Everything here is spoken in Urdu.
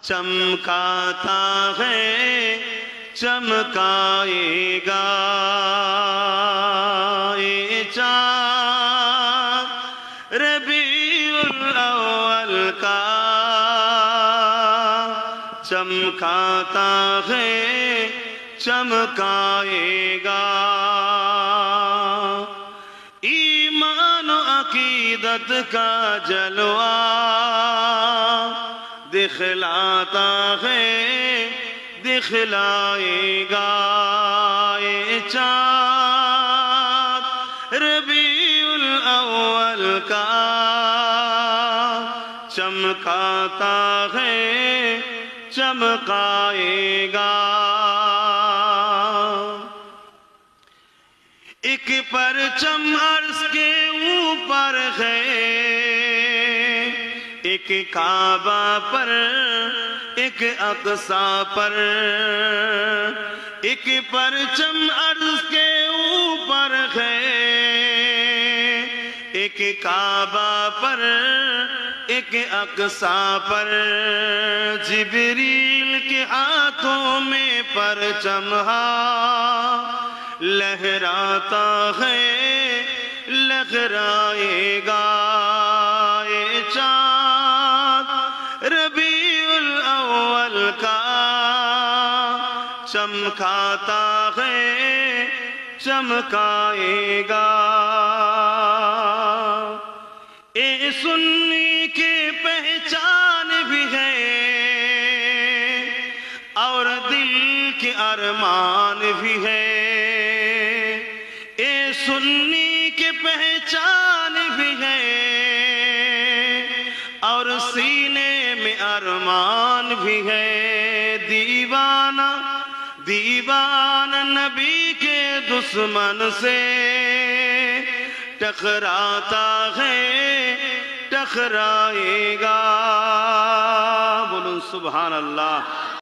چمکاتا ہے چمکائے گا یہ چاند ربیع الاول کا چمکاتا ہے چمکائے گا ایمان و عقیدت کا جلوہ دکھلاتا ہے دکھلائے گا یہ چاند ربیع الاول کا چمکاتا ہے چمکائے گا ایک پرچم عرش کے اوپر ہے ایک کعبہ پر ایک اقصیٰ پر ایک پرچم عرش کے اوپر ہے ایک کعبہ پر ایک اقصیٰ پر جبریل کے ہاتھوں میں پرچم لہراتا ہے لہرائے گا یہ چاند ربیع الاول کا چمکاتا ہے چمکائے گا اے سنی کی پہچان بھی ہے اور دل کے ارمان بھی ہے اے سنی کی پہچان بھی ہے اور سینے میں ارمان بھی ہے دیوانہ دیوانہ نبی کے دشمن سے ٹکراتا ہے ٹکرائے گا بولو سبحان اللہ